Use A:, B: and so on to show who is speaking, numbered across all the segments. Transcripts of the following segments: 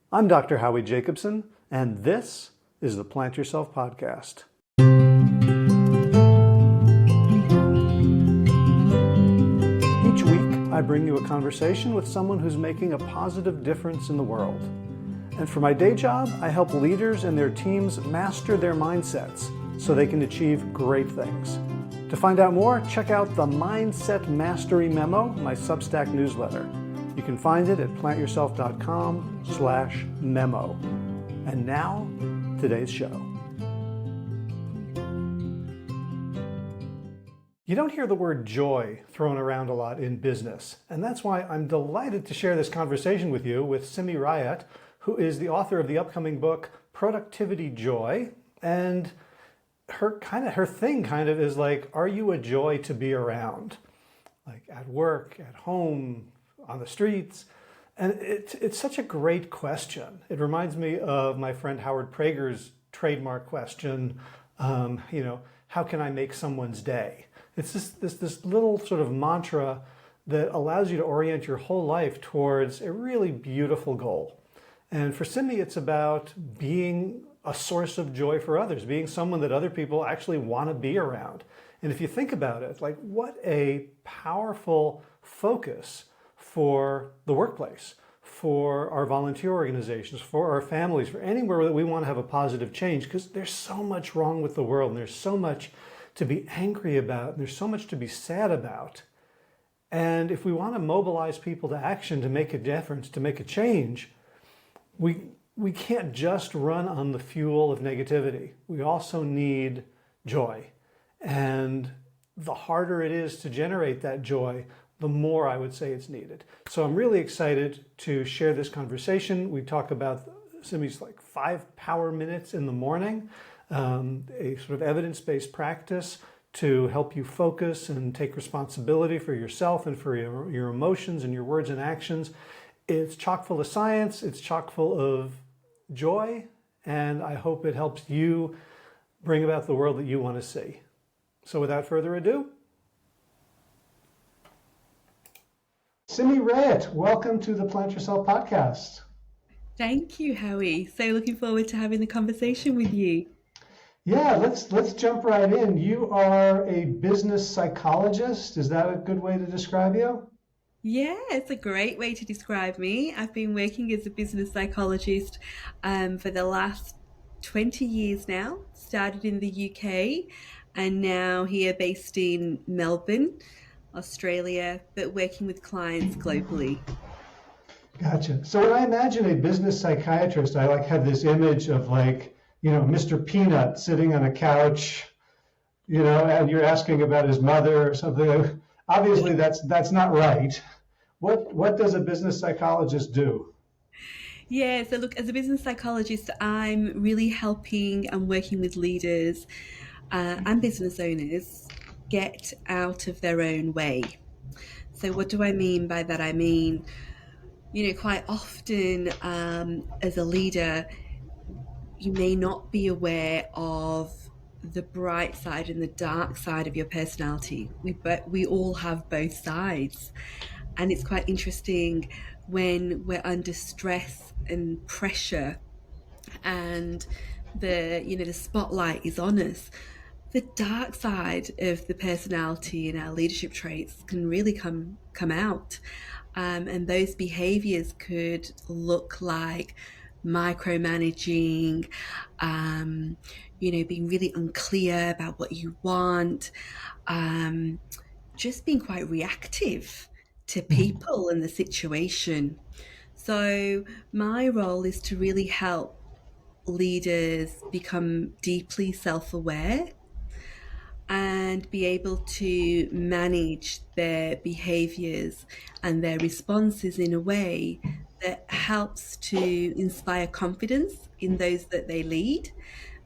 A: I'm Dr. Howie Jacobson, and this is the Plant Yourself Podcast. Each week, I bring you a conversation with someone who's making a positive difference in the world. And for my day job, I help leaders and their teams master their mindsets so they can achieve great things. To find out more, check out the Mindset Mastery Memo, my Substack newsletter. You can find it at plantyourself.com/memo. And now, today's show. You don't hear the word joy thrown around a lot in business, and that's why I'm delighted to share this conversation with you with Simi Rayat, who is the author of the upcoming book, Productivity Joy. And her thing is like, are you a joy to be around? Like at work, at home, on the streets. And it's such a great question. It reminds me of my friend Howard Prager's trademark question, how can I make someone's day? It's just this little sort of mantra that allows you to orient your whole life towards a really beautiful goal. And for Simi, it's about being a source of joy for others, being someone that other people actually want to be around. And if you think about it, like what a powerful focus for the workplace, for our volunteer organizations, for our families, for anywhere that we want to have a positive change, because there's so much wrong with the world, and there's so much to be angry about, and there's so much to be sad about. And if we want to mobilize people to action, to make a difference, to make a change, we can't just run on the fuel of negativity. We also need joy. And the harder it is to generate that joy, the more I would say it's needed. So I'm really excited to share this conversation. We talk about Simi's 5 power minutes in the morning, a sort of evidence-based practice to help you focus and take responsibility for yourself and for your emotions and your words and actions. It's chock full of science, it's chock full of joy, and I hope it helps you bring about the world that you want to see. So without further ado, Simi Rayat, welcome to the Plant Yourself Podcast.
B: Thank you, Howie. So looking forward to having the conversation with you.
A: Yeah, let's jump right in. You are a business psychologist. Is that a good way to describe you?
B: Yeah, it's a great way to describe me. I've been working as a business psychologist for the last 20 years now. Started in the UK and now here based in Melbourne, Australia, but working with clients globally.
A: Gotcha. So when I imagine a business psychiatrist, I have this image of Mr. Peanut sitting on a couch, and you're asking about his mother or something. Obviously, that's not right. What does a business psychologist do?
B: Yeah, so look, as a business psychologist, I'm really helping and working with leaders and business owners get out of their own way. So what do I mean by that? I mean, quite often as a leader, you may not be aware of the bright side and the dark side of your personality. We all have both sides. And it's quite interesting when we're under stress and pressure and the spotlight is on us. The dark side of the personality and our leadership traits can really come out. And those behaviors could look like micromanaging, being really unclear about what you want, just being quite reactive to people and the situation. So my role is to really help leaders become deeply self-aware and be able to manage their behaviors and their responses in a way that helps to inspire confidence in those that they lead.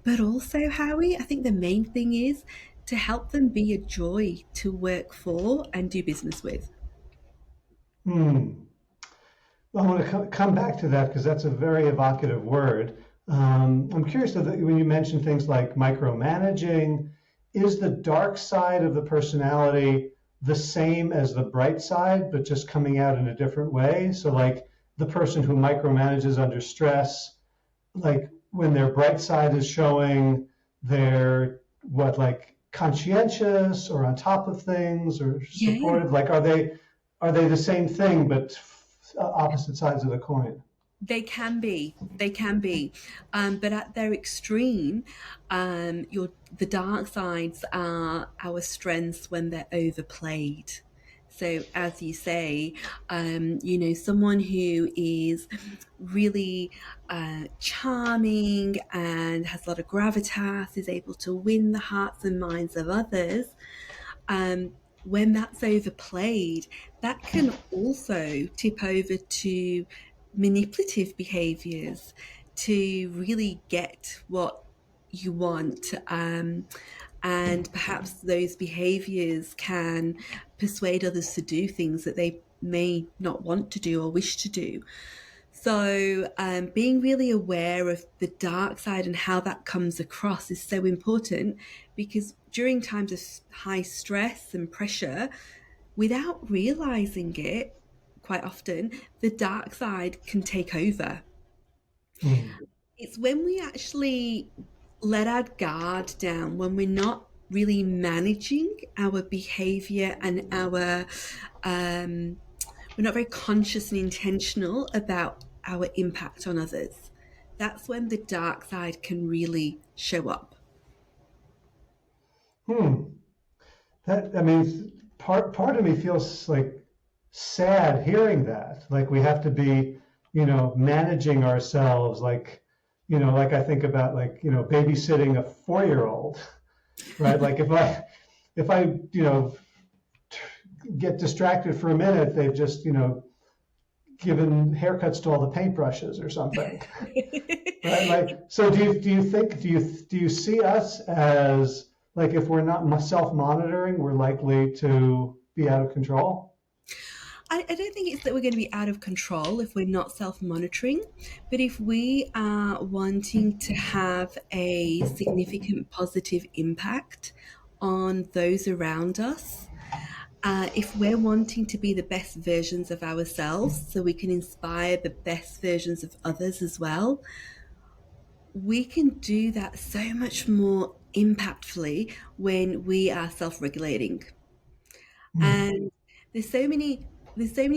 B: But also, Howie, I think the main thing is to help them be a joy to work for and do business with.
A: Well, I want to come back to that because that's a very evocative word. I'm curious when you mention things like micromanaging, is the dark side of the personality the same as the bright side, but just coming out in a different way? So the person who micromanages under stress, like when their bright side is showing, they're what, like conscientious or on top of things or
B: Yeah.
A: supportive? Like, are they the same thing but opposite sides of the coin?
B: They can be, but at their extreme, the dark sides are our strengths when they're overplayed. So, as you say, someone who is really charming and has a lot of gravitas, is able to win the hearts and minds of others. Um, when that's overplayed, that can also tip over to manipulative behaviors to really get what you want. And perhaps those behaviors can persuade others to do things that they may not want to do or wish to do. So, being really aware of the dark side and how that comes across is so important, because during times of high stress and pressure, without realizing it, quite often, the dark side can take over.
A: Mm.
B: It's when we actually let our guard down, when we're not really managing our behavior and we're not very conscious and intentional about our impact on others. That's when the dark side can really show up.
A: Hmm. That, I mean, part of me feels like sad hearing that. Like we have to be, managing ourselves. Like, like I think about like, babysitting a 4-year-old, right? Like if I, get distracted for a minute, they've just, given haircuts to all the paintbrushes or something, right? Like, so do you see us as like if we're not self-monitoring, we're likely to be out of control?
B: I don't think it's that we're going to be out of control if we're not self monitoring, but if we are wanting to have a significant positive impact on those around us, if we're wanting to be the best versions of ourselves so we can inspire the best versions of others as well, we can do that so much more impactfully when we are self-regulating.
A: Hmm.
B: And there's so many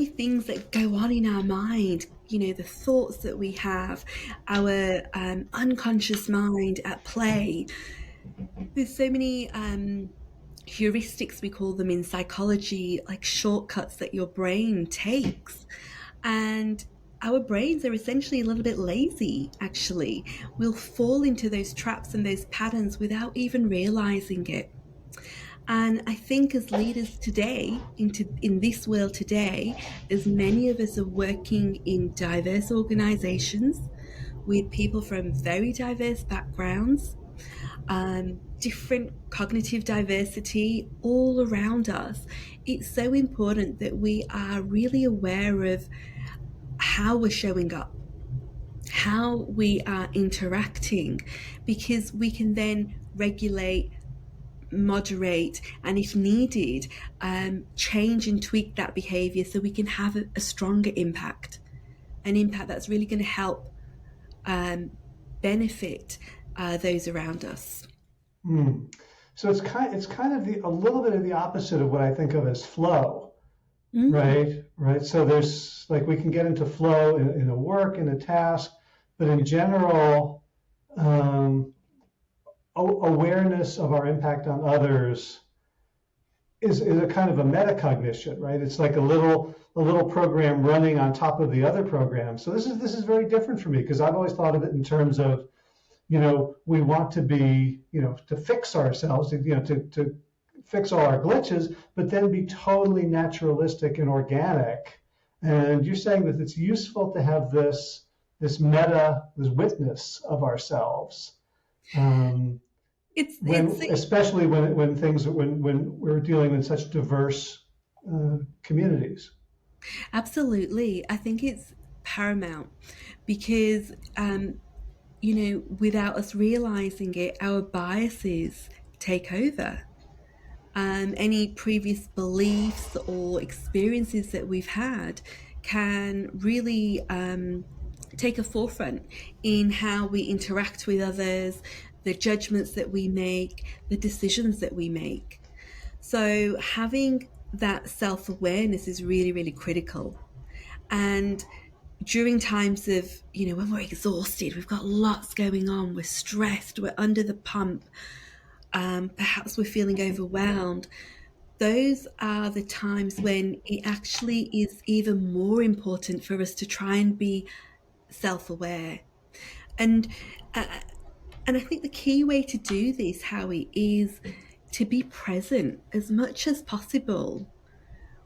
B: things that go on in our mind, the thoughts that we have, our unconscious mind at play. There's so many heuristics, we call them in psychology, like shortcuts that your brain takes. And our brains are essentially a little bit lazy, actually. We'll fall into those traps and those patterns without even realizing it. And I think as leaders today, in this world today, as many of us are working in diverse organizations with people from very diverse backgrounds, different cognitive diversity all around us, it's so important that we are really aware of how we're showing up, how we are interacting, because we can then regulate, moderate, and if needed, change and tweak that behavior so we can have a stronger impact, an impact that's really going to help benefit those around us.
A: Hmm. So it's kind of a little bit of the opposite of what I think of as flow,
B: Mm.
A: right? Right. So there's like we can get into flow in a work, in a task, but in general, um, awareness of our impact on others is a kind of a metacognition, right? It's like a little program running on top of the other program. So this is very different for me because I've always thought of it in terms of, we want to be, to fix ourselves, to fix all our glitches, but then be totally naturalistic and organic. And you're saying that it's useful to have this witness of ourselves. Um,
B: It's
A: when
B: it's
A: especially when we're dealing with such diverse communities.
B: absolutely. I think it's paramount because without us realizing it, our biases take over. Any previous beliefs or experiences that we've had can really take a forefront in how we interact with others, the judgments that we make, the decisions that we make. So having that self-awareness is really, really critical. And during times of, when we're exhausted, we've got lots going on, we're stressed, we're under the pump, perhaps we're feeling overwhelmed, those are the times when it actually is even more important for us to try and be self-aware. And and I think the key way to do this, Howie, is to be present as much as possible.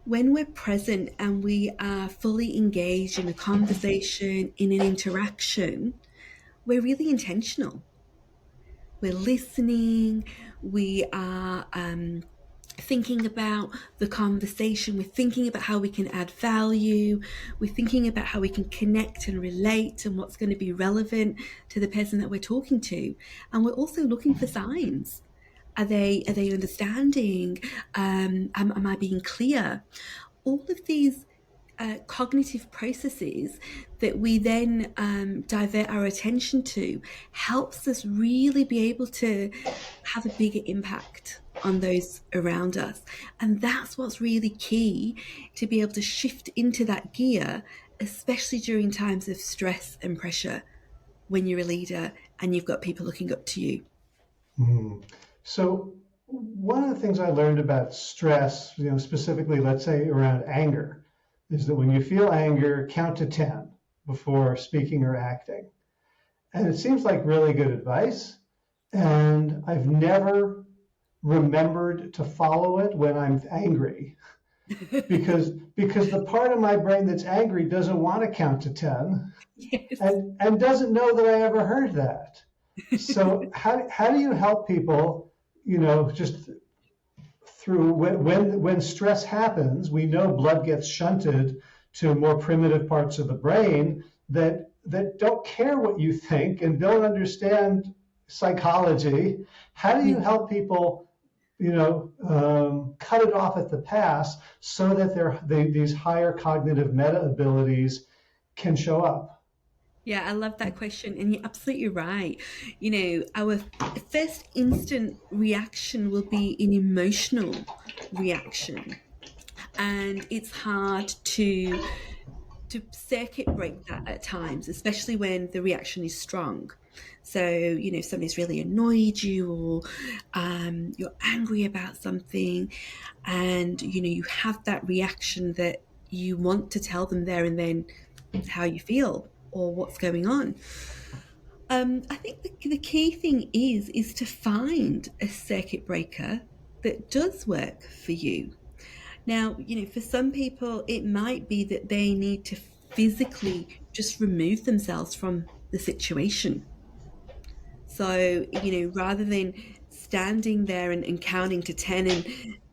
B: When we're present and we are fully engaged in a conversation, in an interaction, we're really intentional. We're listening, we are thinking about the conversation, we're thinking about how we can add value, we're thinking about how we can connect and relate and what's going to be relevant to the person that we're talking to. And we're also looking for signs. Are they understanding? Am I being clear? All of these cognitive processes that we then divert our attention to helps us really be able to have a bigger impact on those around us. And that's what's really key, to be able to shift into that gear, especially during times of stress and pressure, when you're a leader and you've got people looking up to you.
A: So one of the things I learned about stress, specifically, let's say around anger, is that when you feel anger, count to 10 before speaking or acting. And it seems like really good advice. And I've never remembered to follow it when I'm angry because the part of my brain that's angry doesn't want to count to 10.
B: Yes.
A: and doesn't know that I ever heard that. So how do you help people, just through when stress happens, we know blood gets shunted to more primitive parts of the brain that don't care what you think and don't understand psychology. How do you help people, cut it off at the pass so that these higher cognitive meta abilities can show up?
B: Yeah, I love that question. And you're absolutely right. Our first instant reaction will be an emotional reaction. And it's hard to circuit break that at times, especially when the reaction is strong. So, if somebody's really annoyed you, or you're angry about something, and, you have that reaction that you want to tell them there and then how you feel or what's going on. I think the key thing is to find a circuit breaker that does work for you. Now, for some people, it might be that they need to physically just remove themselves from the situation. So, rather than standing there and counting to 10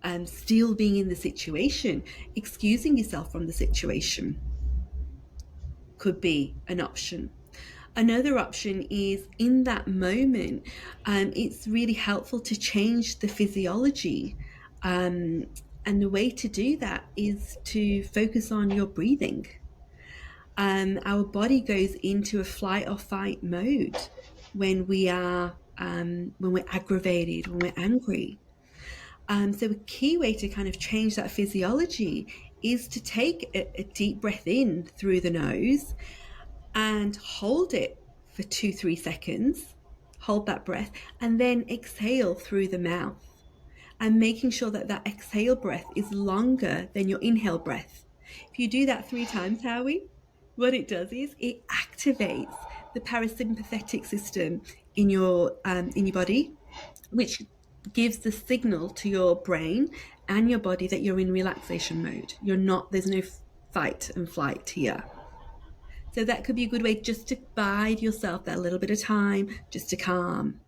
B: and still being in the situation, excusing yourself from the situation could be an option. Another option is, in that moment, it's really helpful to change the physiology. And the way to do that is to focus on your breathing. Our body goes into a flight or fight mode when we're aggravated, when we're angry. So a key way to kind of change that physiology is to take a deep breath in through the nose and hold it for 2-3 seconds. Hold that breath and then exhale through the mouth. And making sure that exhale breath is longer than your inhale breath. If you do that 3 times, Howie, what it does is it activates the parasympathetic system in your body, which gives the signal to your brain and your body that you're in relaxation mode. There's no fight and flight here. So that could be a good way just to bide yourself that little bit of time, just to calm.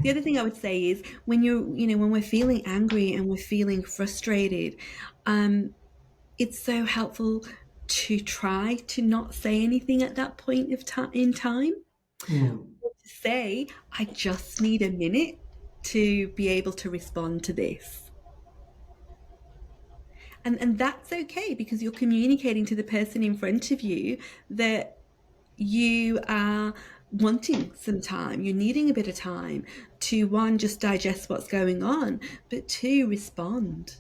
B: The other thing I would say is, when when we're feeling angry and we're feeling frustrated, it's so helpful to try to not say anything at that point in time. To say, I just need a minute to be able to respond to this. And that's okay, because you're communicating to the person in front of you that you are wanting some time, you're needing a bit of time to, one, just digest what's going on, but two, respond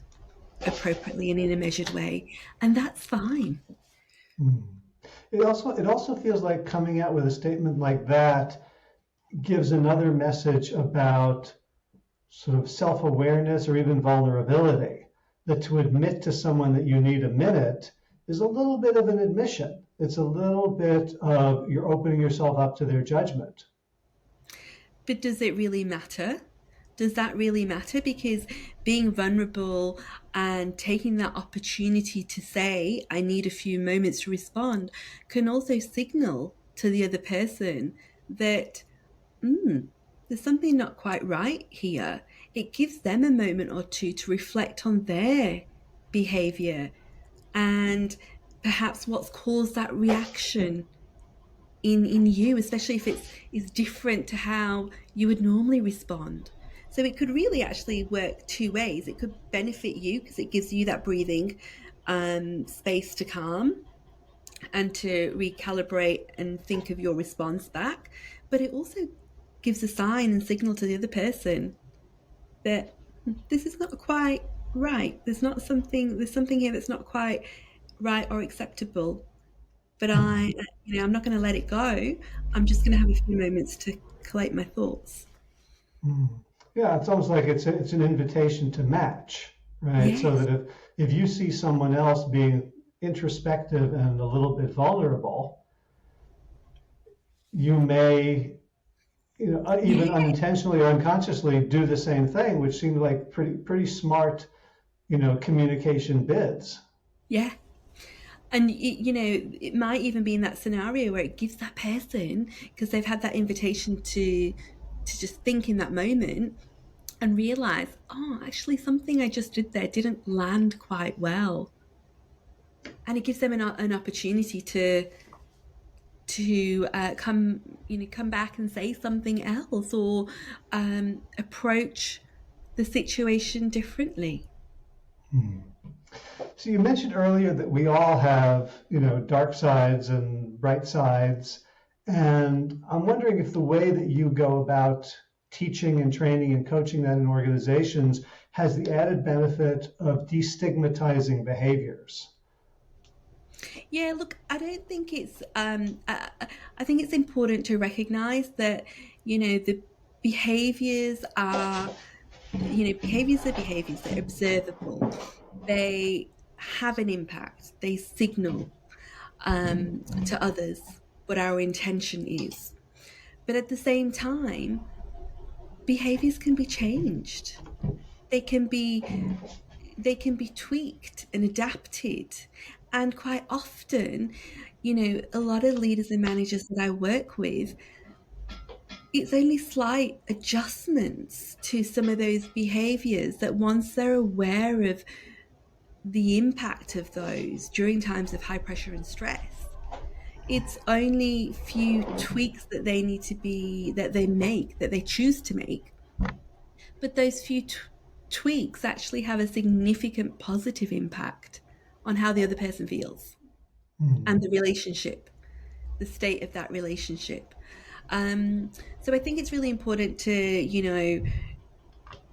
B: appropriately and in a measured way. And that's fine.
A: Hmm. It also feels like coming out with a statement like that gives another message about sort of self-awareness or even vulnerability. That to admit to someone that you need a minute is a little bit of an admission. It's a little bit of you're opening yourself up to their judgment.
B: But does it really matter? Does that really matter? Because being vulnerable and taking that opportunity to say, I need a few moments to respond, can also signal to the other person that, there's something not quite right here. It gives them a moment or two to reflect on their behavior and perhaps what's caused that reaction in you, especially if it's different to how you would normally respond. So it could really actually work two ways. It could benefit you because it gives you that breathing space to calm and to recalibrate and think of your response back. But it also gives a sign and signal to the other person that this is not quite right. There's something here that's not quite right or acceptable. But I'm not going to let it go. I'm just going to have a few moments to collate my thoughts.
A: Mm. Yeah, it's almost like it's an invitation to match, right? So
B: Yes.
A: that if you see someone else being introspective and a little bit vulnerable, you may, even
B: Yeah.
A: unintentionally or unconsciously do the same thing, which seemed like pretty smart, communication bids.
B: Yeah. And it might even be in that scenario where it gives that person, because they've had that invitation to just think in that moment and realize, oh, actually something I just did there didn't land quite well. And it gives them an opportunity to come back and say something else, or approach the situation differently.
A: Hmm. So you mentioned earlier that we all have, dark sides and bright sides. And I'm wondering if the way that you go about teaching and training and coaching that in organizations has the added benefit of destigmatizing behaviors.
B: Yeah, look, I don't think it's. I think it's important to recognize that the behaviors are behaviors are behaviors. They're observable. They have an impact. They signal to others what our intention is. But at the same time, behaviors can be changed. They can be they can be tweaked and adapted. And quite often, a lot of leaders and managers that I work with, it's only slight adjustments to some of those behaviors that, once they're aware of the impact of those during times of high pressure and stress, it's only few tweaks that they need to be, that they choose to make. But those few tweaks actually have a significant positive impact on how the other person feels and
A: Hmm.
B: the relationship, the state of that relationship. Um, so I think it's really important to,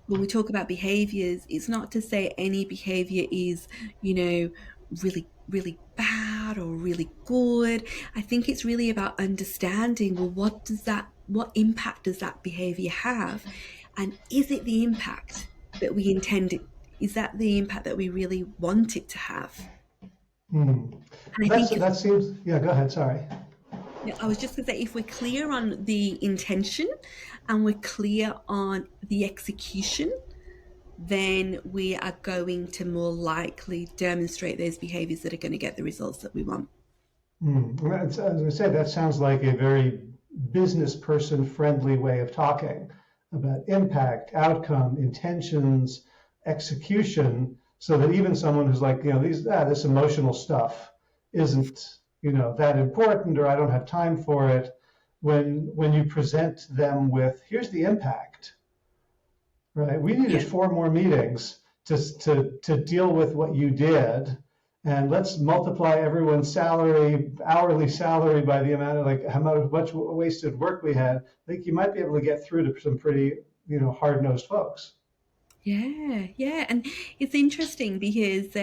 B: when we talk about behaviors, it's not to say any behavior is, really, really bad or really good. I think it's really about understanding, well, what impact does that behavior have? And is it the impact that we intended? Is that the impact that we really want it to have?
A: Hmm.
B: And I
A: That's
B: think if
A: that seems, yeah, go ahead, sorry.
B: Yeah, I was just going to say, if we're clear on the intention and we're clear on the execution, then we are going to more likely demonstrate those behaviors that are going to get the results that we want.
A: As I said, that sounds like a very business person friendly way of talking about impact, outcome, intentions, execution, so that even someone who's like, this emotional stuff isn't, that important, or I don't have time for it. When you present them with, here's the impact, right? We needed
B: Yeah,
A: 4 more meetings to deal with what you did, and let's multiply everyone's salary, hourly salary, by the amount of like how much wasted work we had. I think you might be able to get through to some pretty, hard-nosed folks.
B: Yeah, and it's interesting because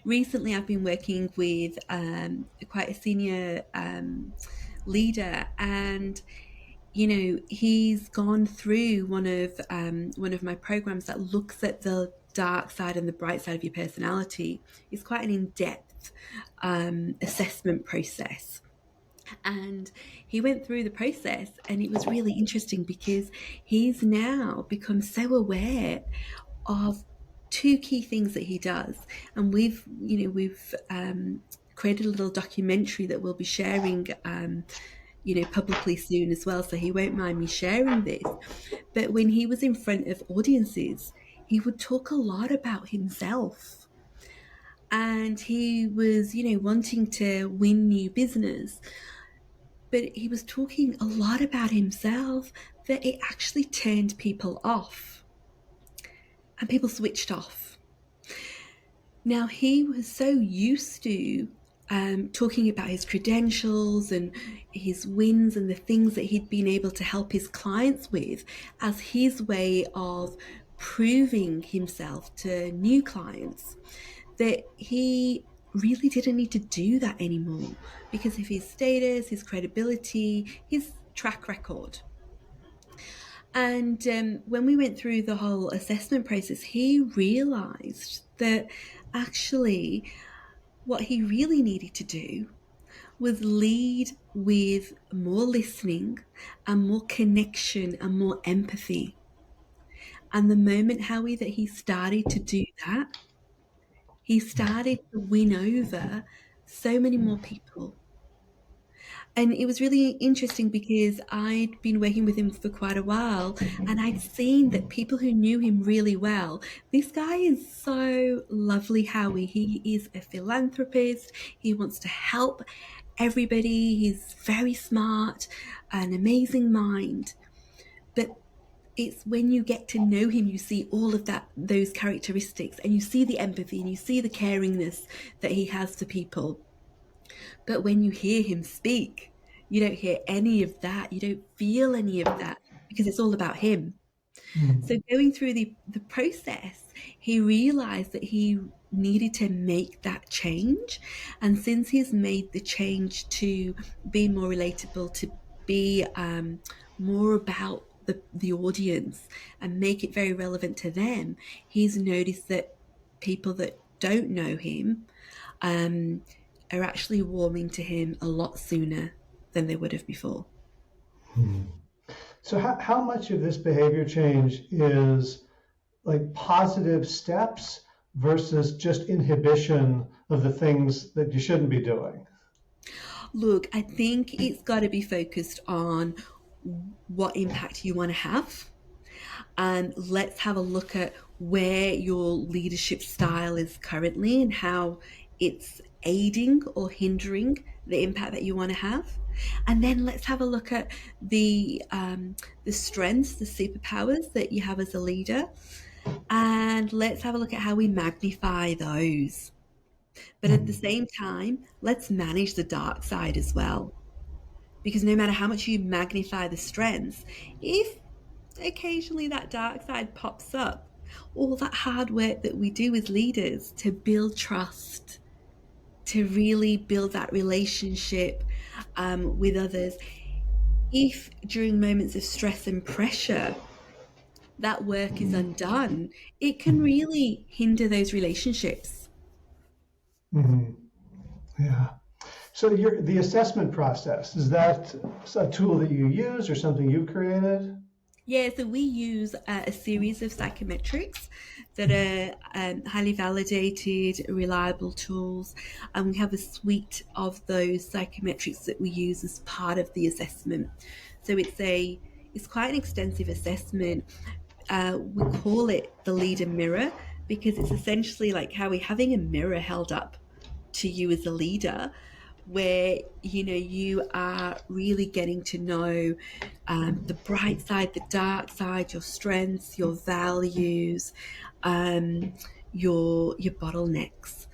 B: recently I've been working with quite a senior leader, and he's gone through one of my programs that looks at the dark side and the bright side of your personality. It's quite an in-depth assessment process. And he went through the process, and it was really interesting because he's now become so aware of two key things that he does. And we've created a little documentary that we'll be sharing publicly soon as well, so he won't mind me sharing this. But when he was in front of audiences, he would talk a lot about himself, and he was wanting to win new business, but he was talking a lot about himself that it actually turned people off, and people switched off. Now, he was so used to talking about his credentials and his wins and the things that he'd been able to help his clients with as his way of proving himself to new clients, that he really didn't need to do that anymore because of his status, his credibility, his track record. And when we went through the whole assessment process, he realized that actually what he really needed to do was lead with more listening and more connection and more empathy. And the moment, Howie, that he started to do that, he started to win over so many more people. And it was really interesting because I'd been working with him for quite a while, and I'd seen that people who knew him really well, this guy is so lovely, Howie. He is a philanthropist. He wants to help everybody. He's very smart, an amazing mind. But it's when you get to know him, you see all of those characteristics, and you see the empathy and you see the caringness that he has for people. But when you hear him speak, you don't hear any of that. You don't feel any of that because it's all about him. So going through the process, he realized that he needed to make that change. And since he's made the change to be more relatable, to be more about the audience and make it very relevant to them, he's noticed that people that don't know him are actually warming to him a lot sooner than they would have before.
A: So how much of this behavior change is like positive steps versus just inhibition of the things that you shouldn't be doing?
B: Look, I think it's got to be focused on what impact you want to have. And let's have a look at where your leadership style is currently and how it's aiding or hindering the impact that you want to have. And then let's have a look at the strengths, the superpowers that you have as a leader. And let's have a look at how we magnify those. But at the same time, let's manage the dark side as well. Because no matter how much you magnify the strengths, if occasionally that dark side pops up, all that hard work that we do as leaders to build trust, to really build that relationship with others, if during moments of stress and pressure that work is undone, it can really hinder those relationships.
A: Mm-hmm. Yeah. So the assessment process, is that a tool that you use or something you've created?
B: Yeah, so we use a series of psychometrics that are highly validated, reliable tools, and we have a suite of those psychometrics that we use as part of the assessment. So it's quite an extensive assessment. We call it the leader mirror because it's essentially like how we're having a mirror held up to you as a leader, where you are really getting to know the bright side, the dark side, your strengths, your values, um, your bottlenecks.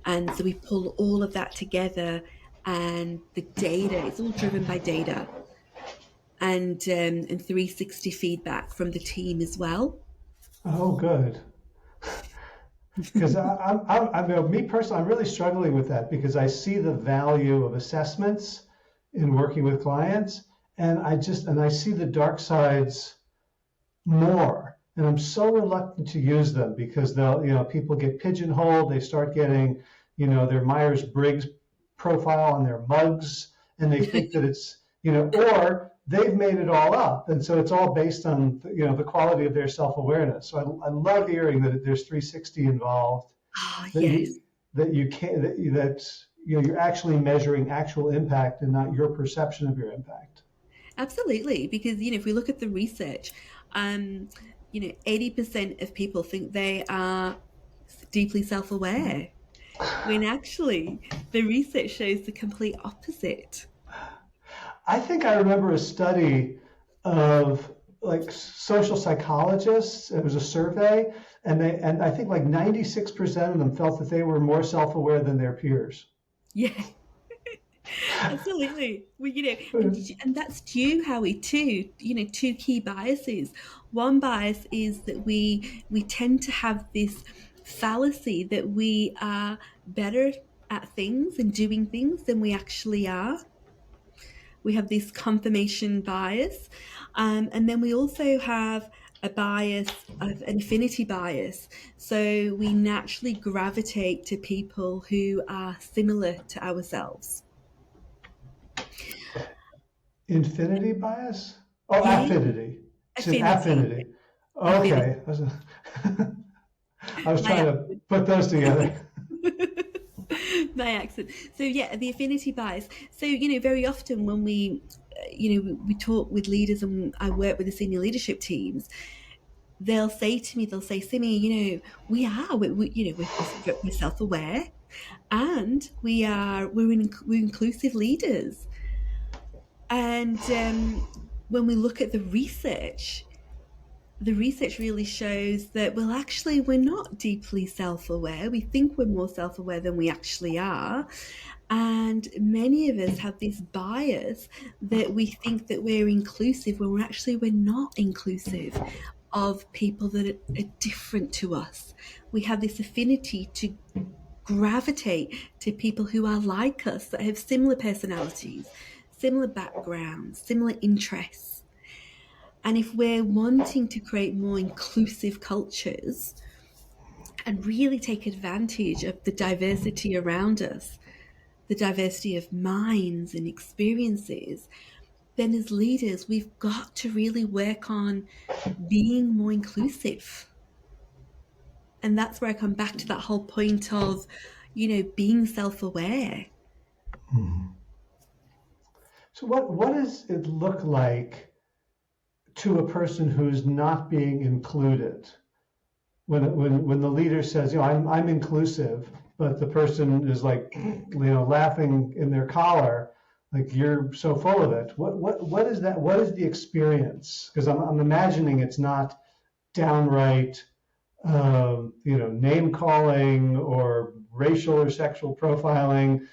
B: And so we pull all of that together, and the data, it's all driven by data, and 360 feedback from the team as well.
A: Oh, good. Because I mean, me personally, I'm really struggling with that because I see the value of assessments in working with clients, and I see the dark sides more, and I'm so reluctant to use them because people get pigeonholed, they start getting, their Myers-Briggs profile on their mugs, and they think that it's, or they've made it all up, and so it's all based on, the quality of their self-awareness. So I love hearing that there's 360 involved,
B: Oh,
A: that
B: yes.
A: you can that you're actually measuring actual impact and not your perception of your impact.
B: Absolutely, because if we look at the research, 80% of people think they are deeply self-aware, when actually the research shows the complete opposite.
A: I think I remember a study of like social psychologists. It was a survey, and I think like 96% of them felt that they were more self-aware than their peers.
B: Yeah, absolutely. Well, and that's due, Howie, to two key biases. One bias is that we tend to have this fallacy that we are better at things and doing things than we actually are. We have this confirmation bias. And then we also have a bias of an affinity bias. So we naturally gravitate to people who are similar to ourselves.
A: Infinity bias? Oh,
B: Yeah,
A: affinity. It's an
B: affinity.
A: affinity.
B: Affinity.
A: Okay. I was
B: My
A: trying to put those together.
B: my accent. So yeah, the affinity bias. So very often when we talk with leaders and I work with the senior leadership teams, they'll say to me, they'll say, Simi, we're self-aware, and we're inclusive leaders. And when we look at the research really shows that, well, actually, we're not deeply self-aware. We think we're more self-aware than we actually are. And many of us have this bias that we think that we're inclusive when we're not inclusive of people that are different to us. We have this affinity to gravitate to people who are like us, that have similar personalities, similar backgrounds, similar interests. And if we're wanting to create more inclusive cultures and really take advantage of the diversity around us, the diversity of minds and experiences, then as leaders, we've got to really work on being more inclusive. And that's where I come back to that whole point of, being self-aware.
A: So what does it look like to a person who's not being included? When the leader says, I'm inclusive, but the person is like, laughing in their collar, like you're so full of it. What is that? What is the experience? Because I'm imagining it's not downright, name calling or racial or sexual profiling,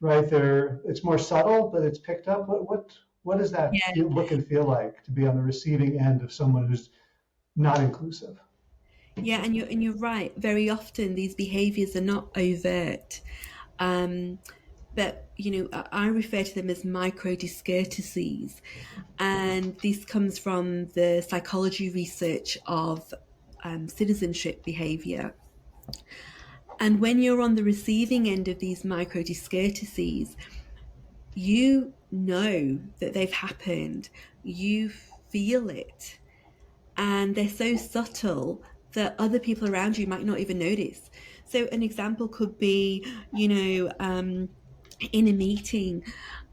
A: right there. It's more subtle, but it's picked up. What does that
B: Yeah.
A: look and feel like to be on the receiving end of someone who's not inclusive?
B: Yeah, and you're right. Very often these behaviors are not overt. Um, but I refer to them as micro discourtesies, and this comes from the psychology research of citizenship behavior. And when you're on the receiving end of these micro discourtesies, you know that they've happened, you feel it, and they're so subtle that other people around you might not even notice. So an example could be, in a meeting,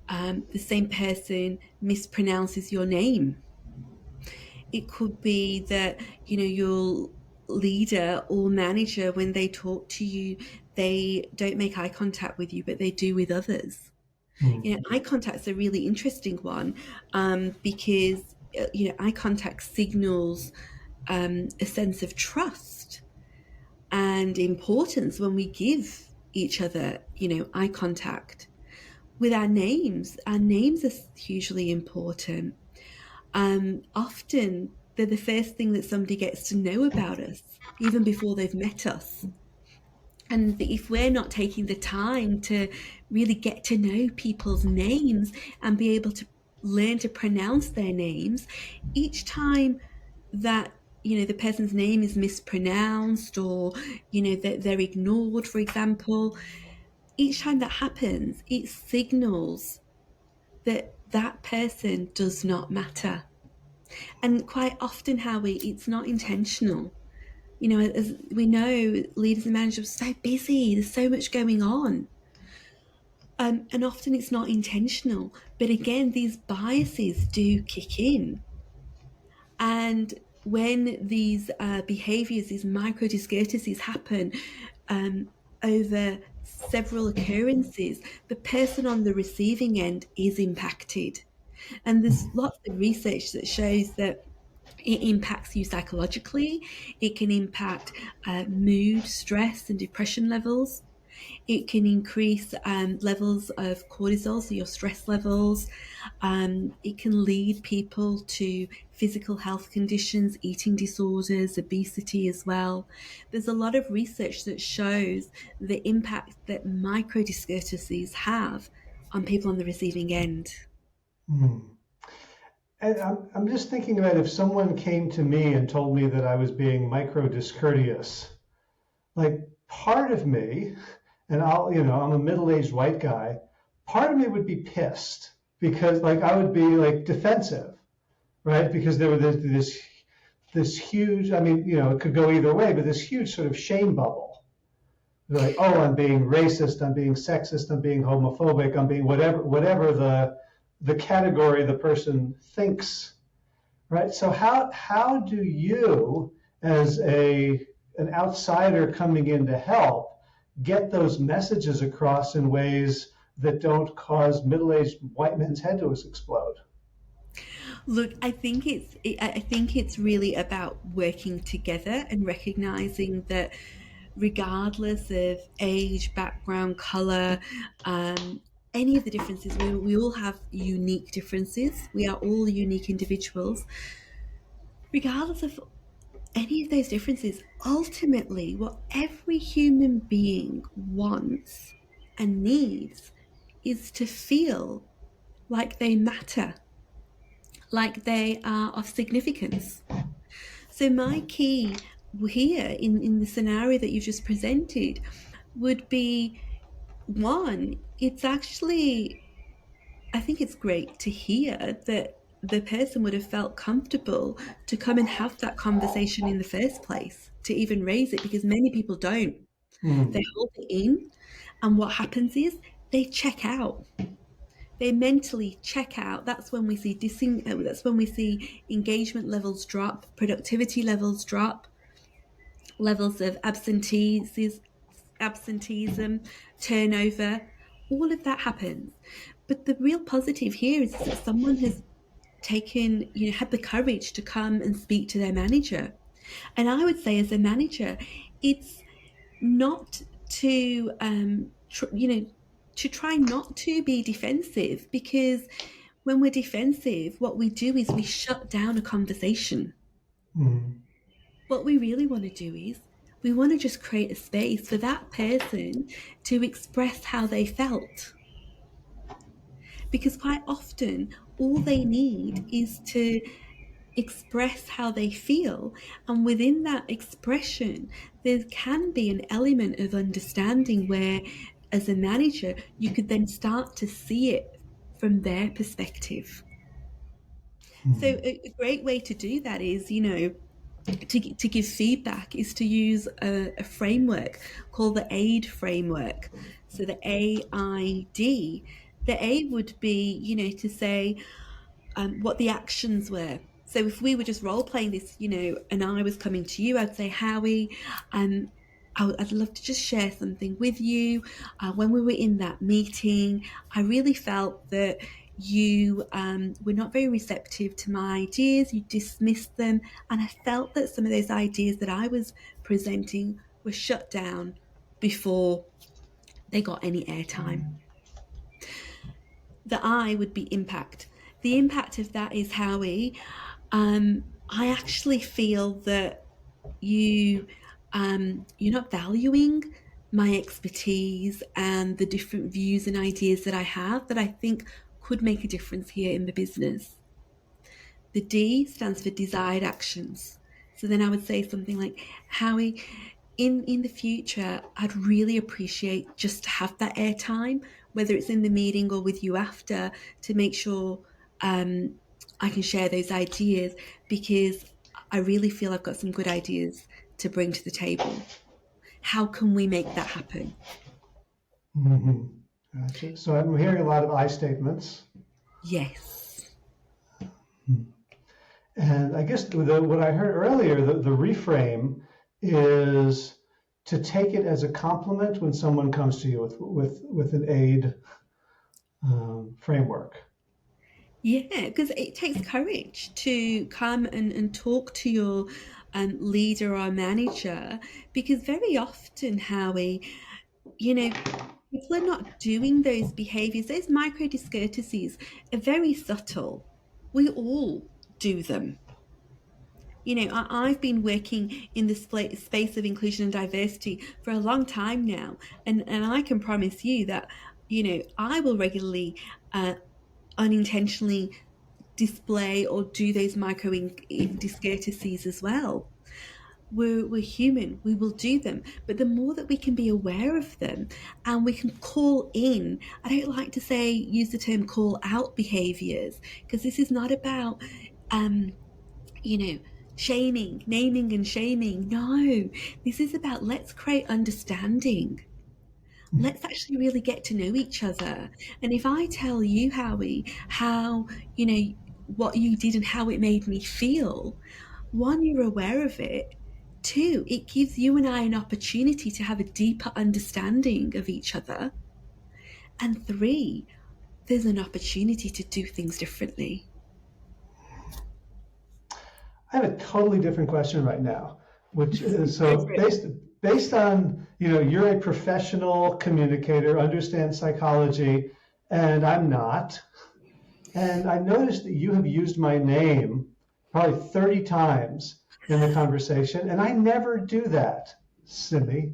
B: the same person mispronounces your name. It could be that, your leader or manager, when they talk to you, they don't make eye contact with you, but they do with others. Eye contact's a really interesting one, because eye contact signals a sense of trust and importance when we give each other, eye contact. With our names are hugely important. Often they're the first thing that somebody gets to know about us, even before they've met us. And if we're not taking the time to really get to know people's names and be able to learn to pronounce their names, each time that the person's name is mispronounced, or that they're ignored, for example, each time that happens, it signals that that person does not matter. And quite often, Howie, it's not intentional. As we know, leaders and managers are so busy, there's so much going on. And often it's not intentional. But again, these biases do kick in. And when these behaviors, these micro discourtesies happen over several occurrences, the person on the receiving end is impacted. And there's lots of research that shows that it impacts you psychologically. It can impact mood, stress, and depression levels. It can increase levels of cortisol, so your stress levels. It can lead people to physical health conditions, eating disorders, obesity as well. There's a lot of research that shows the impact that micro discourtesies have on people on the receiving end.
A: And I'm just thinking about if someone came to me and told me that I was being micro discourteous, like part of me, and I'm a middle-aged white guy, part of me would be pissed because like I would be like defensive, right? Because there was this huge, it could go either way, but this huge sort of shame bubble. Like, oh, I'm being racist, I'm being sexist, I'm being homophobic, I'm being whatever the category the person thinks, right? So how do you, as an outsider coming in to help, get those messages across in ways that don't cause middle-aged white men's head to explode?
B: Look, I think it's really about working together and recognizing that regardless of age, background, color, any of the differences, we all have unique differences. We are all unique individuals. Regardless of any of those differences, ultimately, what every human being wants and needs is to feel like they matter, like they are of significance. So my key here in the scenario that you've just presented would be, one, I think it's great to hear that the person would have felt comfortable to come and have that conversation in the first place, to even raise it, because many people don't. They hold it in, and what happens is they check out. They mentally check out. That's when we see engagement levels drop, productivity levels drop, levels of absenteeism, turnover, all of that happens. But the real positive here is that someone has had the courage to come and speak to their manager. And I would say, as a manager, it's not to, to try not to be defensive, because when we're defensive, what we do is we shut down a conversation. What we really want to do is we want to just create a space for that person to express how they felt. Because quite often, all they need is to express how they feel. And within that expression, there can be an element of understanding where, as a manager, you could then start to see it from their perspective. So a great way to do that is, to give feedback, is to use a framework called the AID framework. So the AID, the A would be, to say what the actions were. So if we were just role playing this, and I was coming to you, I'd say, Howie, I'd love to just share something with you. When we were in that meeting, I really felt that you were not very receptive to my ideas. You dismissed them. And I felt that some of those ideas that I was presenting were shut down before they got any airtime. The I would be impact. The impact of that is, Howie, I actually feel that you you're not valuing my expertise and the different views and ideas that I have that I think could make a difference here in the business. The D stands for desired actions. So then I would say something like, Howie, in the future, I'd really appreciate just to have that airtime, whether it's in the meeting or with you after, to make sure I can share those ideas, because I really feel I've got some good ideas to bring to the table. How can we make that happen?
A: Mm-hmm. Gotcha. So I'm hearing a lot of I statements.
B: Yes.
A: And I guess what I heard earlier, the reframe is to take it as a compliment when someone comes to you with an aid framework.
B: Yeah, because it takes courage to come and talk to your leader or manager, because very often, Howie, people are not doing those behaviors. Those micro discourtesies are very subtle. We all do them. I've been working in the space of inclusion and diversity for a long time now, and I can promise you that, I will regularly unintentionally display or do those micro discourtesies as well. We're human, we will do them, but the more that we can be aware of them and we can call in, I don't like to use the term call out behaviors, because this is not about shaming, naming and shaming. No, this is about, let's create understanding. Let's actually really get to know each other. And if I tell you, Howie, how, what you did and how it made me feel, one, you're aware of it. Two, it gives you and I an opportunity to have a deeper understanding of each other. And three, there's an opportunity to do things differently.
A: I have a totally different question right now, which is, so based on, you're a professional communicator, understand psychology, and I'm not. And I noticed that you have used my name probably 30 times in the conversation, and I never do that, Simi.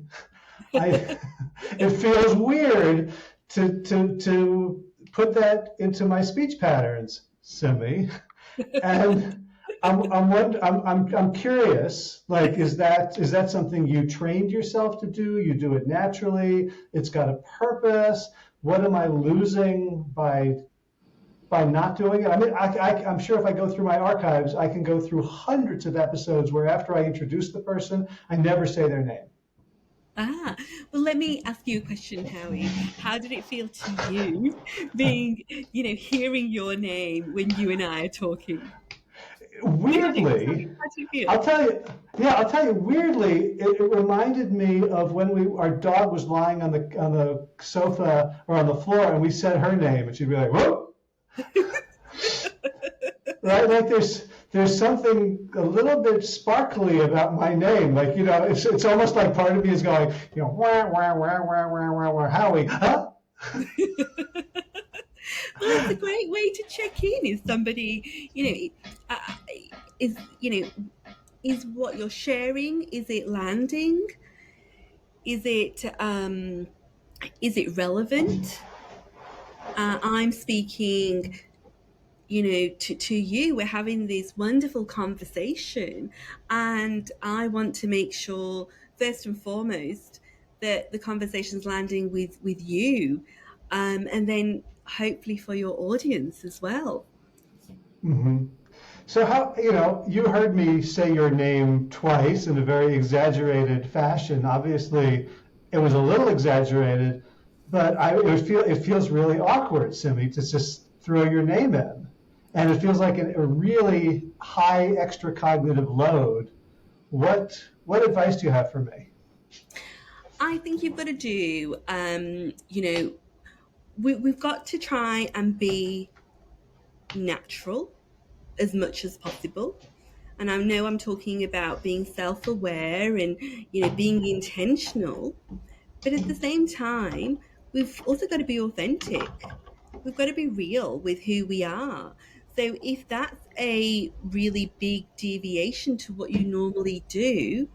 A: It feels weird to put that into my speech patterns, Simi. And I'm curious, like, is that something you trained yourself to do? You do it naturally? It's got a purpose? What am I losing by not doing it? I mean, I'm sure if I go through my archives, I can go through hundreds of episodes where after I introduce the person, I never say their name.
B: Well, let me ask you a question, Howie. How did it feel to you being, hearing your name when you and I are talking?
A: Weirdly, I'll tell you. Weirdly, it reminded me of when our dog was lying on the sofa or on the floor, and we said her name, and she'd be like, "Whoa!" Right? Like there's something a little bit sparkly about my name. Like, it's almost like part of me is going, wah wah wah wah wah wah wah, Howie, huh?
B: Well, it's a great way to check in. Is somebody, is what you're sharing, is it landing? Is it relevant? I'm speaking, to you. We're having this wonderful conversation, and I want to make sure, first and foremost, that the conversation's landing with you, and then hopefully for your audience as well.
A: Mm-hmm. So how, you heard me say your name twice in a very exaggerated fashion. Obviously, it was a little exaggerated, but it feels really awkward, Simi, to just throw your name in. And it feels like a really high extra cognitive load. What advice do you have for me?
B: I think you've got to do, we've got to try and be natural as much as possible. And I know I'm talking about being self-aware and, being intentional. But at the same time, we've also got to be authentic. We've got to be real with who we are. So if that's a really big deviation to what you normally do,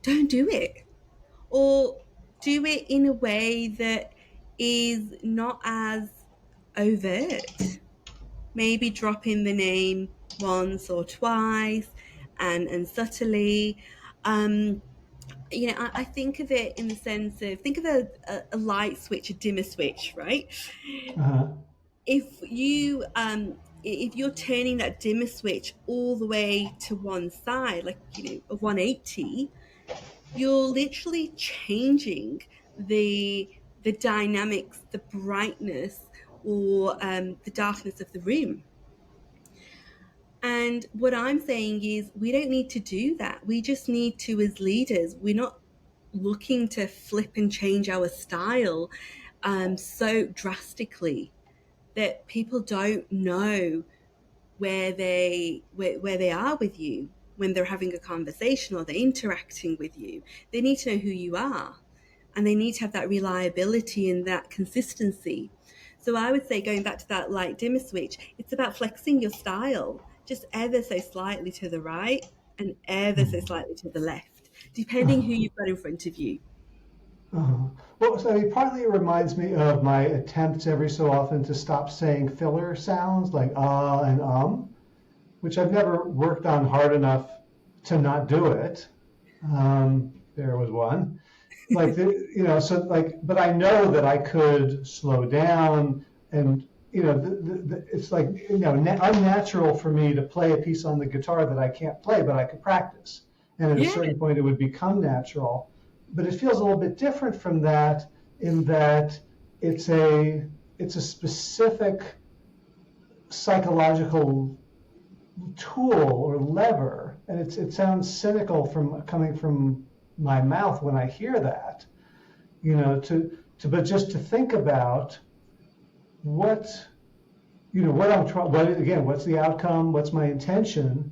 B: don't do it. Or do it in a way that is not as overt. Maybe drop in the name once or twice and subtly. Um, I think of it in the sense of, think of a light switch, a dimmer switch, right?
A: Uh-huh.
B: If you're turning that dimmer switch all the way to one side, like, a 180, you're literally changing the dynamics, the brightness, or the darkness of the room. And what I'm saying is, we don't need to do that. We just need to, as leaders, we're not looking to flip and change our style so drastically that people don't know where they are with you when they're having a conversation or they're interacting with you. They need to know who you are, and they need to have that reliability and that consistency. So I would say, going back to that light dimmer switch, it's about flexing your style just ever so slightly to the right and ever so slightly to the left, depending who you've got in front of you.
A: Uh-huh. Well, so I mean, partly it reminds me of my attempts every so often to stop saying filler sounds like and which I've never worked on hard enough to not do it. There was one. Like, so like, but I know that I could slow down and, it's like, unnatural for me to play a piece on the guitar that I can't play, but I could practice. And at a
B: Yeah.
A: certain point, it would become natural. But it feels a little bit different from that in that it's a specific psychological tool or lever, and it sounds cynical coming from my mouth when I hear that. But just to think about what I'm trying, what's the outcome, what's my intention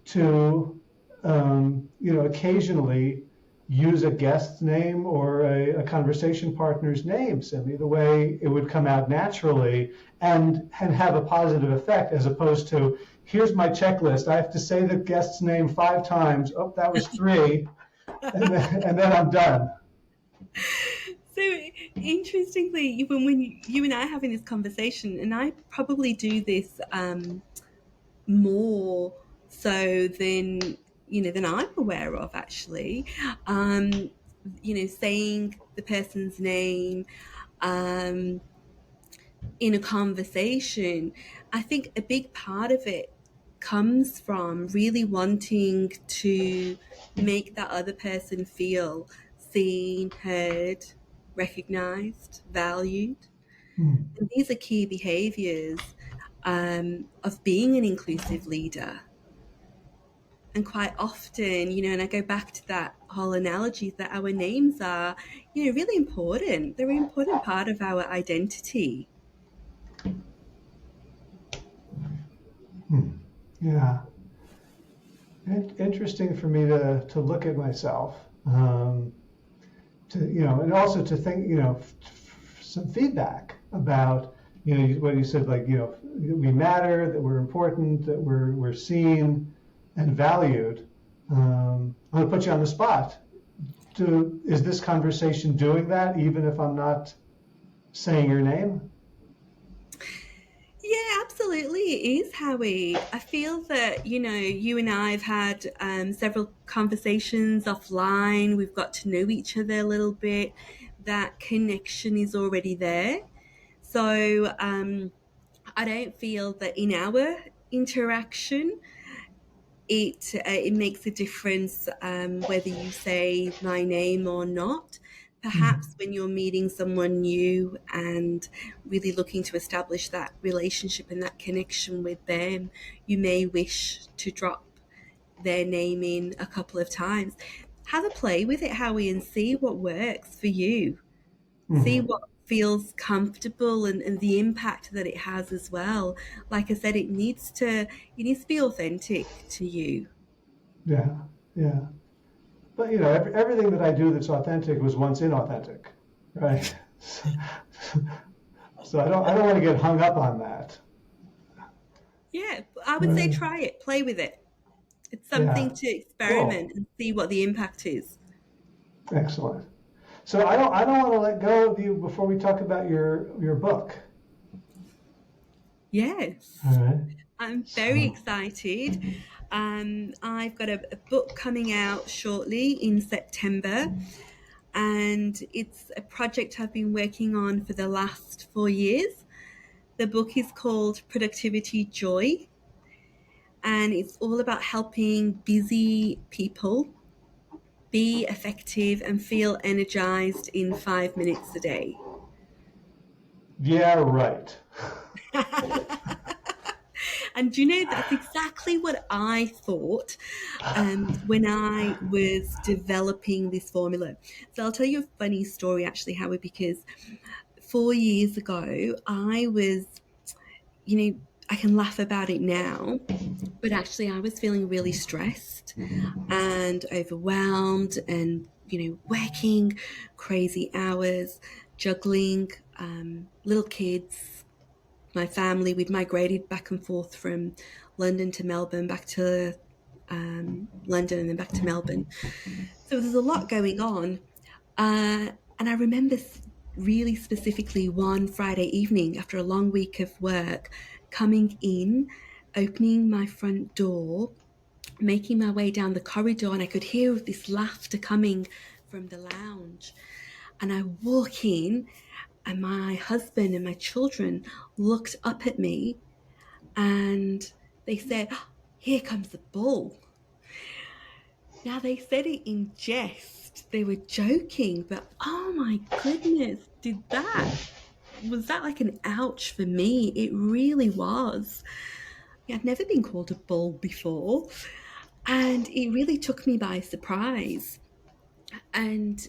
A: to, occasionally use a guest's name or a conversation partner's name, Simi, the way it would come out naturally and have a positive effect, as opposed to, here's my checklist. I have to say the guest's name 5 times. Oh, that was 3. and then I'm done.
B: So interestingly, when you and I are having this conversation, and I probably do this more so than I'm aware of, actually. Saying the person's name in a conversation, I think a big part of it comes from really wanting to make that other person feel seen, heard, recognized, valued. And these are key behaviors of being an inclusive leader. And quite often, and I go back to that whole analogy that our names are, really important. They're an important part of our identity.
A: Yeah. Interesting for me to look at myself, and also to think, some feedback about, what you said, like, we matter, that we're important, that we're seen and valued. I'm going to put you on the spot. Is this conversation doing that, even if I'm not saying your name?
B: Yeah, absolutely, it is, Howie. I feel that, you and I have had several conversations offline. We've got to know each other a little bit. That connection is already there. So I don't feel that in our interaction, it makes a difference whether you say my name or not. Perhaps when you're meeting someone new and really looking to establish that relationship and that connection with them, you may wish to drop their name in a couple of times. have a play with it, Howie, and see what works for you. See
A: Hmm.
B: what feels comfortable and the impact that it has as well. Like I said, it needs to be authentic to you.
A: Yeah, yeah. But everything that I do that's authentic was once inauthentic, right? So I don't want to get hung up on that.
B: Yeah, I would say
A: Right.
B: try it, play with it. It's something
A: Yeah.
B: to experiment
A: Cool.
B: and see what the impact is.
A: Excellent. So I don't want to let go of you before we talk about your book. All
B: Yes,
A: right.
B: I'm very
A: So
B: excited. I've got a book coming out shortly in September, and it's a project I've been working on for the last 4 years. The book is called Productivity Joy, and it's all about helping busy people be effective and feel energized in 5 minutes a day.
A: yeah, right.
B: And do you know, that's exactly what I thought when I was developing this formula. So I'll tell you a funny story actually, Howard, because 4 years ago, I was, you know, I can laugh about it now, but actually I was feeling really stressed and overwhelmed and, working crazy hours, juggling little kids, my family. We'd migrated back and forth from London to Melbourne, back to London, and then back to Melbourne. So there's a lot going on. And I remember really specifically one Friday evening after a long week of work, coming in, opening my front door, making my way down the corridor, and I could hear this laughter coming from the lounge. And I walk in, and my husband and my children looked up at me and they said, "Oh, here comes the bull." Now, they said it in jest. They were joking, but oh my goodness, was that like an ouch for me? It really was. I'd never been called a bull before, and it really took me by surprise. And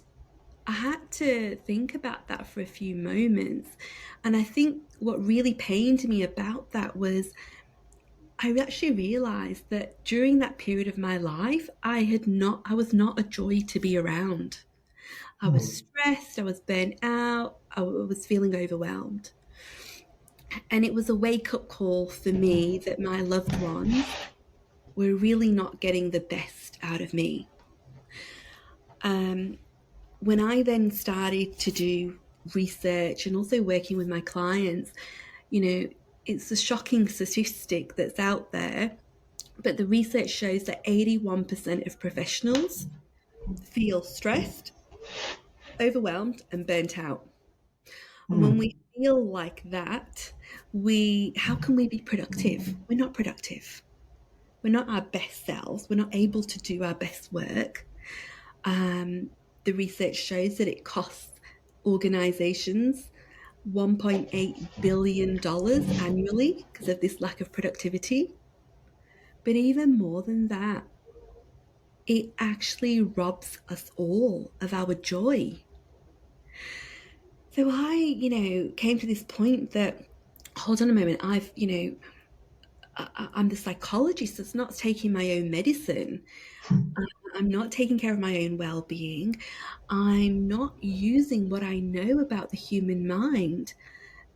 B: I had to think about that for a few moments. And I think what really pained me about that was I actually realized that during that period of my life, I was not a joy to be around. I was
A: Hmm.
B: stressed, I was burnt out, I was feeling overwhelmed. And it was a wake up call for me that my loved ones were really not getting the best out of me. Um, when I then started to do research and also working with my clients, you know, it's a shocking statistic that's out there, but the research shows that 81% of professionals feel stressed, overwhelmed, and burnt out. And when
A: Hmm.
B: we feel like that, how can we be productive? We're not productive. We're not our best selves. We're not able to do our best work. Um, the research shows that it costs organizations $1.8 billion annually because of this lack of productivity. But even more than that, it actually robs us all of our joy. So I, came to this point that, hold on a moment, I'm the psychologist that's not taking my own medicine. I'm not taking care of my own well being. I'm not using what I know about the human mind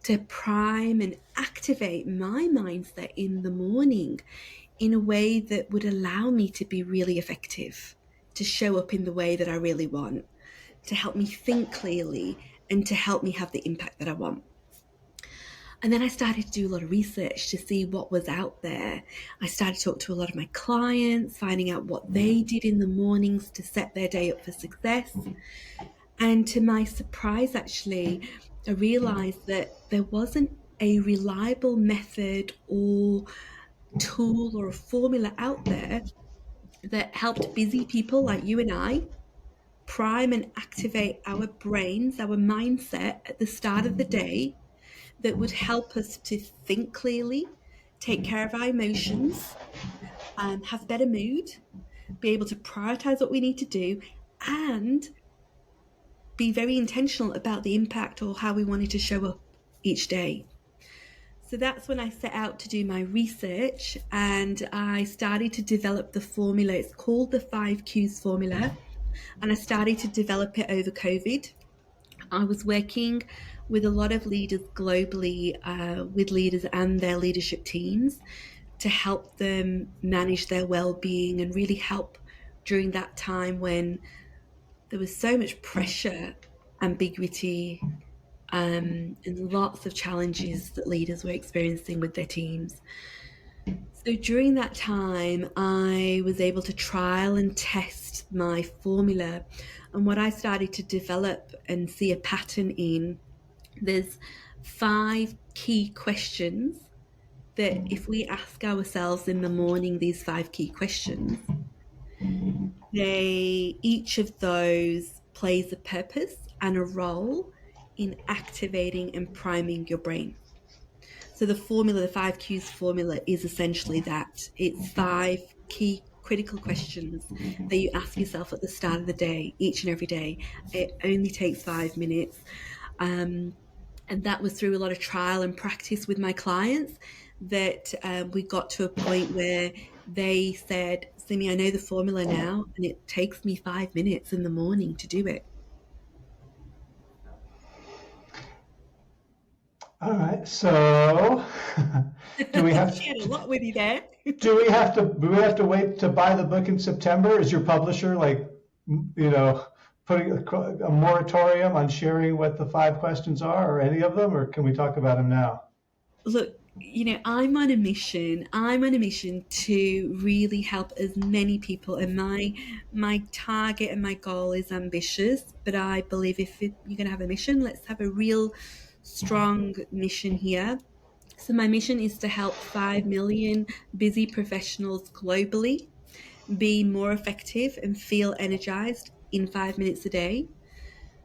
B: to prime and activate my mindset in the morning in a way that would allow me to be really effective, to show up in the way that I really want, to help me think clearly, and to help me have the impact that I want. And then I started to do a lot of research to see what was out there. I started to talk to a lot of my clients, finding out what they did in the mornings to set their day up for success. And to my surprise, actually, I realized that there wasn't a reliable method or tool or a formula out there that helped busy people like you and I prime and activate our brains, our mindset at the start of the day that would help us to think clearly, take care of our emotions, have better mood, be able to prioritize what we need to do, and be very intentional about the impact or how we wanted to show up each day. So that's when I set out to do my research, and I started to develop the formula. It's called the 5Qs formula, and I started to develop it over COVID. I was working with a lot of leaders globally, with leaders and their leadership teams, to help them manage their well-being and really help during that time when there was so much pressure, ambiguity, and lots of challenges that leaders were experiencing with their teams. So during that time, I was able to trial and test my formula. And what I started to develop and see a pattern in, there's 5 key questions that if we ask ourselves in the morning, these 5 key questions, each of those plays a purpose and a role in activating and priming your brain. So the formula, the 5Qs formula, is essentially that. It's 5 key critical questions that you ask yourself at the start of the day, each and every day. It only takes 5 minutes. And that was through a lot of trial and practice with my clients that we got to a point where they said, Simi, I know the formula now, and it takes me 5 minutes in the morning to do it.
A: All right. So do we have
B: shared a lot with you there.
A: do we have to wait to buy the book in September? Is your publisher putting a moratorium on sharing what the 5 questions are, or any of them, or can we talk about them now?
B: Look, I'm on a mission. I'm on a mission to really help as many people, and my target and my goal is ambitious. But I believe if you're going to have a mission, let's have a real strong mission here. So my mission is to help 5 million busy professionals globally be more effective and feel energized in 5 minutes a day.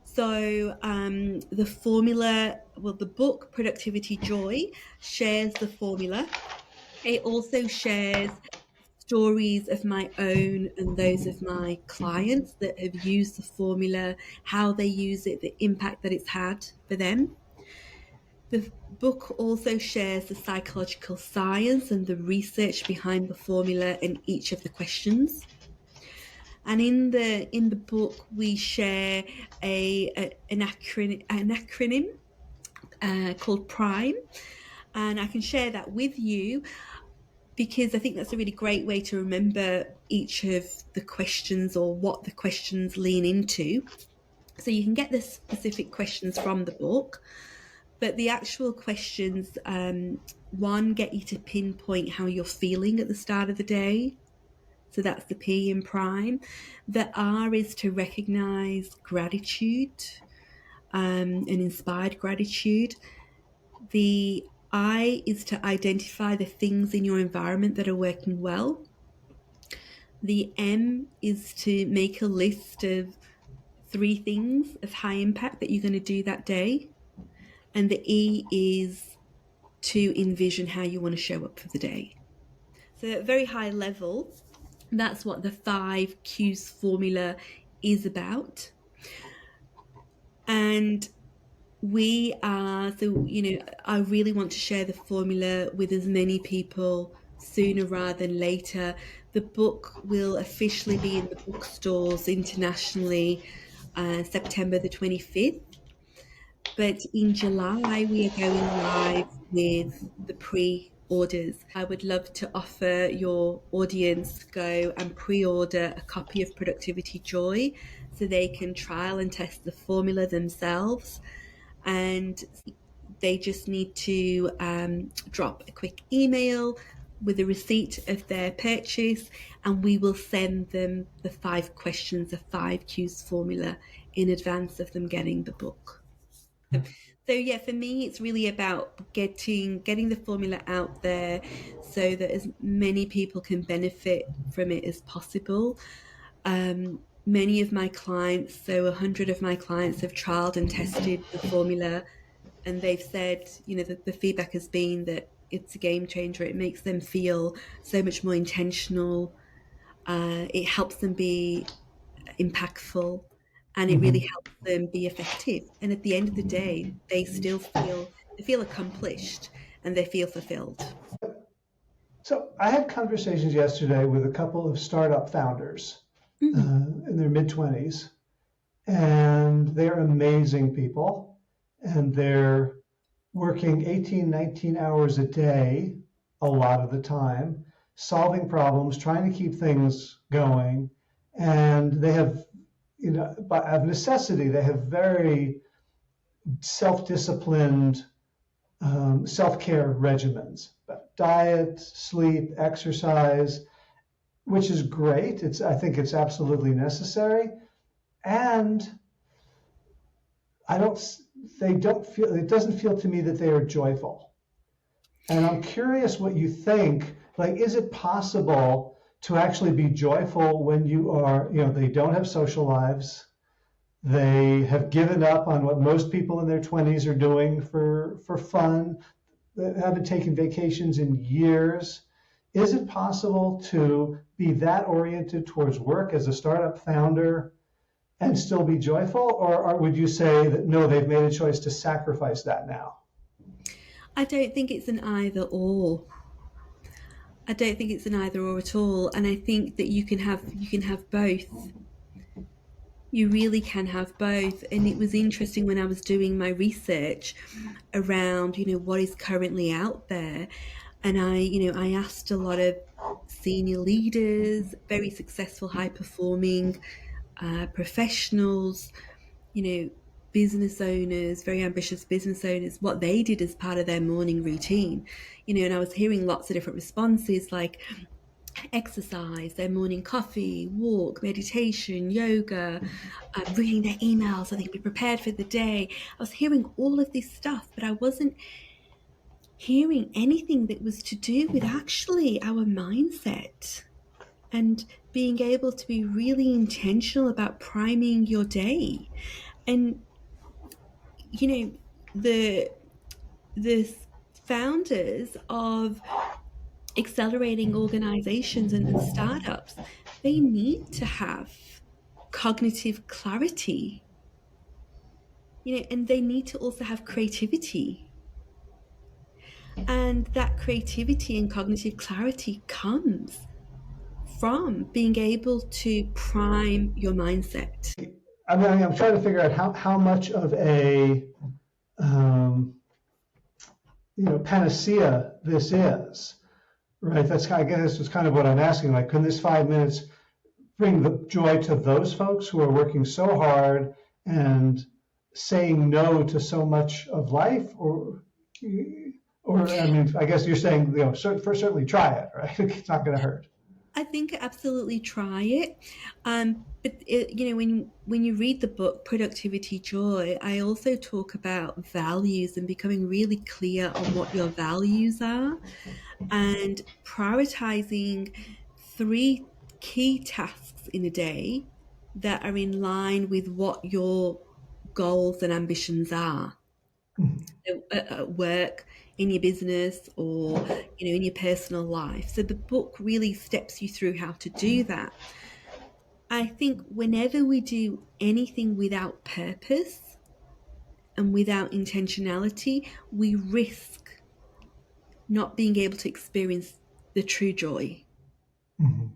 B: So the formula, the book Productivity Joy shares the formula. It also shares stories of my own and those of my clients that have used the formula, how they use it, the impact that it's had for them. The book also shares the psychological science and the research behind the formula and each of the questions. And in the book, we share an acronym called PRIME, and I can share that with you because I think that's a really great way to remember each of the questions or what the questions lean into. So you can get the specific questions from the book, but the actual questions, one, get you to pinpoint how you're feeling at the start of the day. So that's the P in PRIME. The R is to recognize gratitude and inspired gratitude. The I is to identify the things in your environment that are working well. The M is to make a list of 3 things of high impact that you're going to do that day. And the E is to envision how you want to show up for the day. So at a very high level, that's what the 5Qs formula is about. And I really want to share the formula with as many people sooner rather than later. The book will officially be in the bookstores internationally September the 25th. But in July, we are going live with the pre-orders. I would love to offer your audience go and pre-order a copy of Productivity Joy so they can trial and test the formula themselves. And they just need to drop a quick email with a receipt of their purchase, and we will send them the 5 questions, the 5Qs formula in advance of them getting the book. So yeah, for me, it's really about getting the formula out there so that as many people can benefit from it as possible. Many of my clients, so 100 of my clients, have trialed and tested the formula, and they've said, the feedback has been that it's a game changer. It makes them feel so much more intentional. It helps them be impactful, and it really
A: Mhm.
B: helps them be effective. And at the end of the day, they feel accomplished and they feel fulfilled.
A: So I had conversations yesterday with a couple of startup founders
B: Mm,
A: in their mid-20s, and they're amazing people, and they're working 18, 19 hours a day a lot of the time, solving problems, trying to keep things going. And they have, of necessity, they have very self-disciplined self-care regimens, diet, sleep, exercise, which is great. I think it's absolutely necessary. And I don't, they don't feel, it doesn't feel to me that they are joyful. And I'm curious what you think. Like, is it possible to actually be joyful when you are, they don't have social lives? They have given up on what most people in their 20s are doing for fun. They haven't taken vacations in years. Is it possible to be that oriented towards work as a startup founder and still be joyful? Or would you say that no, they've made a choice to sacrifice that now?
B: I don't think it's an either or. I don't think it's an either or at all. And I think that you can have both. You really can have both. And it was interesting when I was doing my research around, what is currently out there. And I asked a lot of senior leaders, very successful, high performing professionals, you know, business owners, very ambitious business owners, what they did as part of their morning routine. And I was hearing lots of different responses like exercise, their morning coffee, walk, meditation, yoga, reading their emails so they can be prepared for the day. I was hearing all of this stuff, but I wasn't hearing anything that was to do with actually our mindset and being able to be really intentional about priming your day. And the the founders of accelerating organizations and startups, they need to have cognitive clarity, and they need to also have creativity. And that creativity and cognitive clarity comes from being able to prime your mindset.
A: I mean, I'm trying to figure out how much of a um, panacea this is, right? I guess that's kind of what I'm asking. Like, can this 5 minutes bring the joy to those folks who are working so hard and saying no to so much of life, or I mean, I guess you're saying, certainly try it, right? It's not going to hurt.
B: I think absolutely try it. When you read the book Productivity Joy, I also talk about values and becoming really clear on what your values are and prioritizing 3 key tasks in a day that are in line with what your goals and ambitions are.
A: Mhm.
B: So, at work, in your business, or in your personal life. So the book really steps you through how to do that. I think whenever we do anything without purpose and without intentionality, we risk not being able to experience the true joy.
A: Mhm.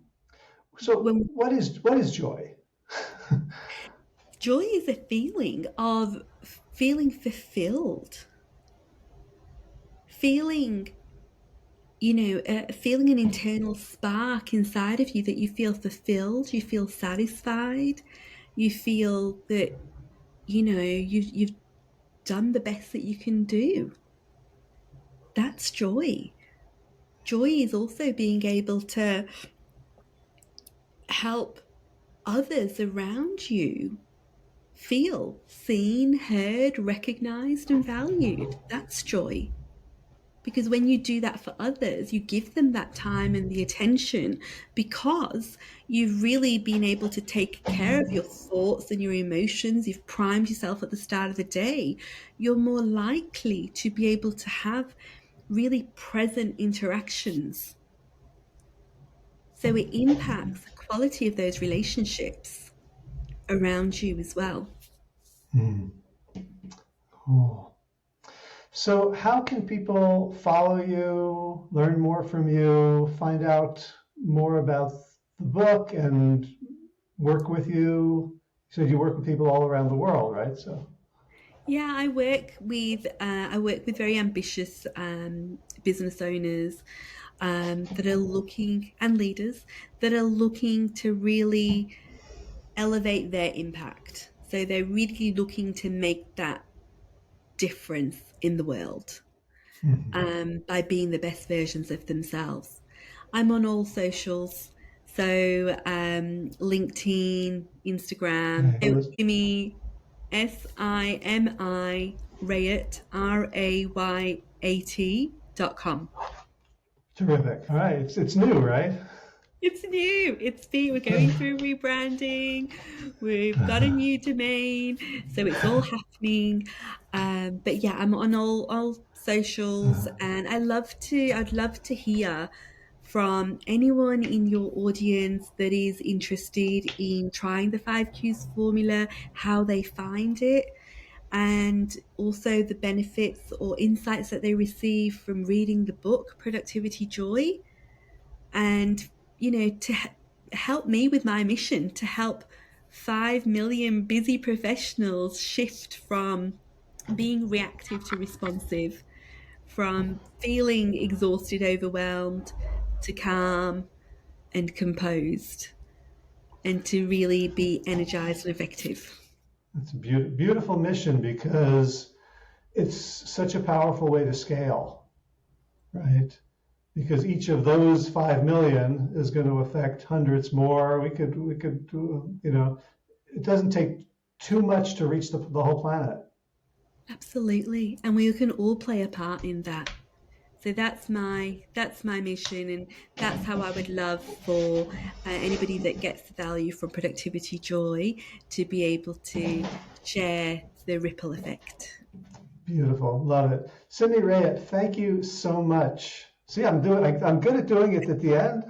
A: So,
B: When
A: what is joy?
B: joy is a feeling of feeling fulfilled, feeling feeling an internal spark inside of you that you feel fulfilled, you feel satisfied, you feel that you've done the best that you can do. That's joy. Joy is also being able to help others around you feel seen, heard, recognized, and valued. That's joy. Because when you do that for others, you give them that time and the attention because you've really been able to take care of your thoughts and your emotions. You've primed yourself at the start of the day. You're more likely to be able to have really present interactions. So it impacts quality of those relationships around you as well.
A: Hmm. Cool. So, how can people follow you, learn more from you, find out more about the book, and work with you? You said you work with people all around the world, right? So,
B: Yeah, I work with very ambitious business owners that are looking, and leaders that are looking to really elevate their impact. So they're really looking to make that difference in the world
A: mhm.
B: by being the best versions of themselves. I'm on all socials, so LinkedIn, Instagram,
A: Okay, well,
B: Simi, Simi Rayat RAYAT.com.
A: terrific. All right, it's new, right?
B: It's new. We're going through rebranding. We've got a new domain, so it's all happening. But yeah, I'm on all socials, and I'd love to hear from anyone in your audience that is interested in trying the 5Qs formula, how they find it, and also the benefits or insights that they receive from reading the book Productivity Joy, and to help me with my mission to help 5 million busy professionals shift from being reactive to responsive, from feeling exhausted, overwhelmed, to calm and composed, and to really be energized and effective.
A: It's a beautiful mission because it's such a powerful way to scale, right? Because each of those 5 million is going to affect hundreds more. We could it doesn't take too much to reach the whole planet.
B: Absolutely, and we can all play a part in that. So that's my mission, and that's how I would love for anybody that gets the value from Productivity Joy to be able to share the ripple effect.
A: Beautiful, love it. Simi Rayat, thank you so much. See, I'm good at doing it at the end.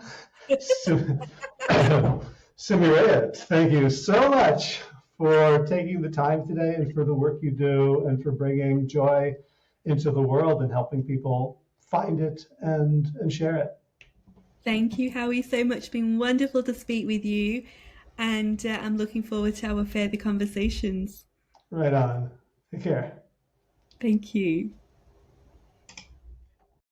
A: Simi Rayat, thank you so much for taking the time today and for the work you do and for bringing joy into the world and helping people find it and share it.
B: Thank you, Howie, so much. It's been wonderful to speak with you, and I'm looking forward to our further conversations.
A: Right on. Take care.
B: Thank you.